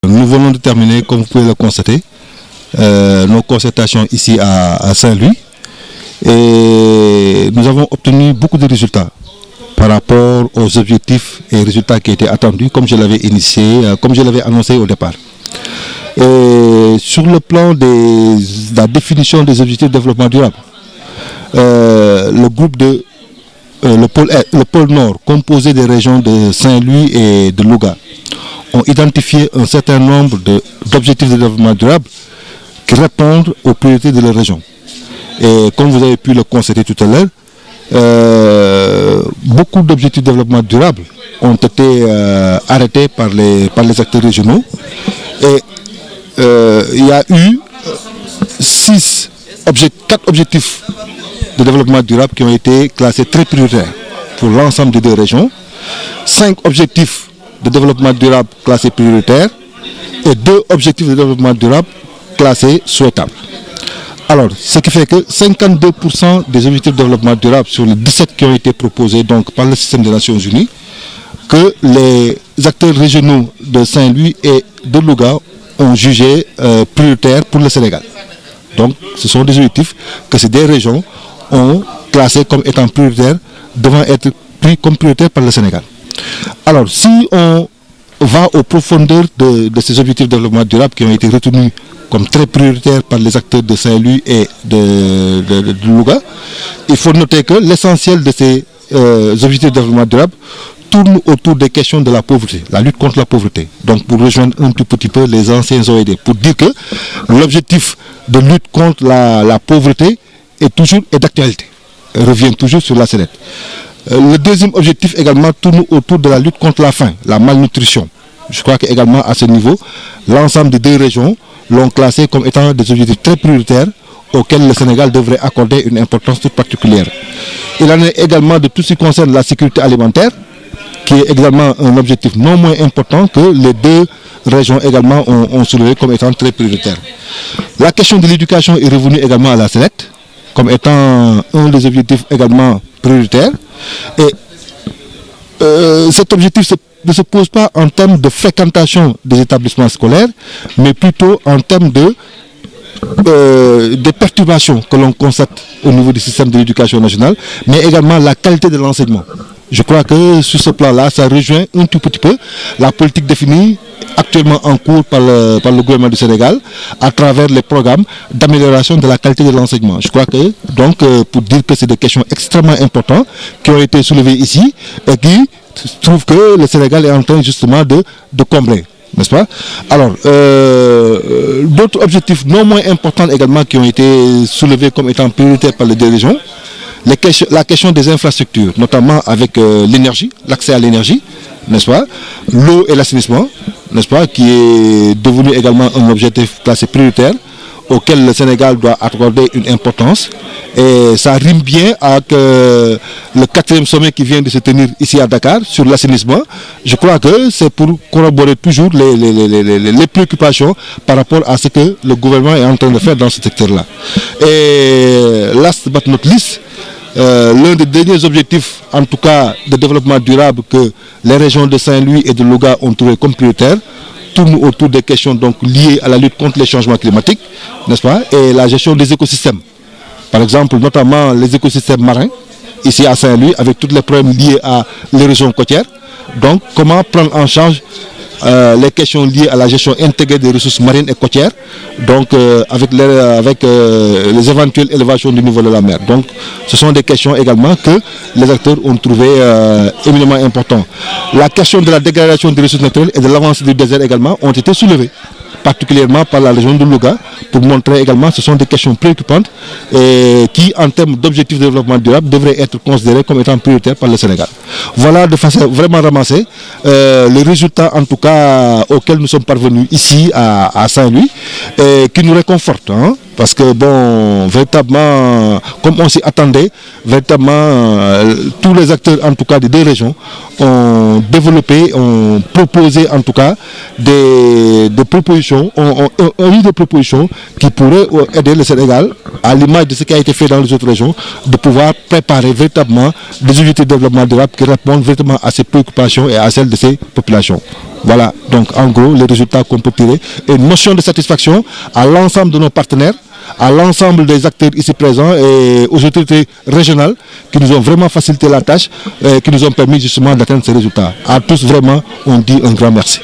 Nous venons de terminer, comme vous pouvez le constater, nos concertations ici à Saint-Louis. Et nous avons obtenu beaucoup de résultats par rapport aux objectifs et résultats qui étaient attendus, comme je l'avais comme je l'avais annoncé au départ. Et sur le plan de la définition des objectifs de développement durable, le groupe le pôle Nord, composé des régions de Saint-Louis et de Louga, ont identifié un certain nombre d'objectifs de développement durable qui répondent aux priorités de la région. Et comme vous avez pu le constater tout à l'heure, beaucoup d'objectifs de développement durable ont été arrêtés par les acteurs régionaux. Et il y a eu 4 objectifs de développement durable qui ont été classés très prioritaires pour l'ensemble des 2 régions, 5 objectifs de développement durable classés prioritaires et 2 objectifs de développement durable classés souhaitables. Alors, ce qui fait que 52% des objectifs de développement durable sur les 17 qui ont été proposés donc, par le système des Nations Unies, que les acteurs régionaux de Saint-Louis et de Louga ont jugé prioritaires pour le Sénégal. Donc, ce sont des objectifs que ces 2 régions ont classés comme étant prioritaires, devant être pris comme prioritaires par le Sénégal. Alors, si on va aux profondeurs de ces objectifs de développement durable qui ont été retenus comme très prioritaires par les acteurs de Saint-Louis et de Louga, il faut noter que l'essentiel de ces objectifs de développement durable tourne autour des questions de la pauvreté, la lutte contre la pauvreté. Donc pour rejoindre un tout petit peu les anciens OED, pour dire que l'objectif de lutte contre la pauvreté est d'actualité, revient toujours sur la sellette. Le deuxième objectif également tourne autour de la lutte contre la faim, la malnutrition. Je crois qu'également à ce niveau, l'ensemble des 2 régions l'ont classé comme étant des objectifs très prioritaires auxquels le Sénégal devrait accorder une importance toute particulière. Il en est également de tout ce qui concerne la sécurité alimentaire, qui est également un objectif non moins important que les 2 régions également ont soulevé comme étant très prioritaire. La question de l'éducation est revenue également à la sellette, comme étant un des objectifs également prioritaires. Et cet objectif ne se pose pas en termes de fréquentation des établissements scolaires, mais plutôt en termes des perturbations que l'on constate au niveau du système de l'éducation nationale, mais également la qualité de l'enseignement. Je crois que sur ce plan-là, ça rejoint un tout petit peu la politique définie actuellement en cours par le gouvernement du Sénégal à travers les programmes d'amélioration de la qualité de l'enseignement. Je crois que, donc, pour dire que c'est des questions extrêmement importantes qui ont été soulevées ici et qui trouvent que le Sénégal est en train justement de combler. N'est-ce pas? Alors, d'autres objectifs non moins importants également qui ont été soulevés comme étant prioritaires par les 2 régions, la question des infrastructures, notamment avec l'énergie, l'accès à l'énergie, n'est-ce pas? L'eau et l'assainissement, n'est-ce pas? Qui est devenu également un objectif classé prioritaire auquel le Sénégal doit accorder une importance. Et ça rime bien avec le 4e sommet qui vient de se tenir ici à Dakar sur l'assainissement. Je crois que c'est pour corroborer toujours les préoccupations par rapport à ce que le gouvernement est en train de faire dans ce secteur-là. Et last but not least, l'un des derniers objectifs, en tout cas de développement durable que les régions de Saint-Louis et de Louga ont trouvé comme prioritaire, tourne autour des questions donc liées à la lutte contre les changements climatiques, n'est-ce pas, et la gestion des écosystèmes. Par exemple, notamment les écosystèmes marins, ici à Saint-Louis, avec tous les problèmes liés à l'érosion côtière. Donc, comment prendre en charge les questions liées à la gestion intégrée des ressources marines et côtières, donc avec les éventuelles élévations du niveau de la mer. Donc, ce sont des questions également que les acteurs ont trouvé éminemment importantes. La question de la dégradation des ressources naturelles et de l'avancée du désert également ont été soulevées, particulièrement par la région de Louga, pour montrer également que ce sont des questions préoccupantes et qui, en termes d'objectifs de développement durable, devraient être considérées comme étant prioritaires par le Sénégal. Voilà, de façon vraiment ramassée, les résultats en tout cas auxquels nous sommes parvenus ici à Saint-Louis, qui nous réconfortent. Hein, parce que, bon, véritablement, comme on s'y attendait, véritablement, tous les acteurs, en tout cas des 2 régions, ont développé, ont proposé, en tout cas, des propositions, ont eu des propositions qui pourraient aider le Sénégal, à l'image de ce qui a été fait dans les autres régions, de pouvoir préparer véritablement des objectifs de développement durable qui répondent véritablement à ces préoccupations et à celles de ces populations. Voilà. Donc en gros, les résultats qu'on peut tirer et une notion de satisfaction à l'ensemble de nos partenaires, à l'ensemble des acteurs ici présents et aux autorités régionales qui nous ont vraiment facilité la tâche, qui nous ont permis justement d'atteindre ces résultats. À tous vraiment, on dit un grand merci.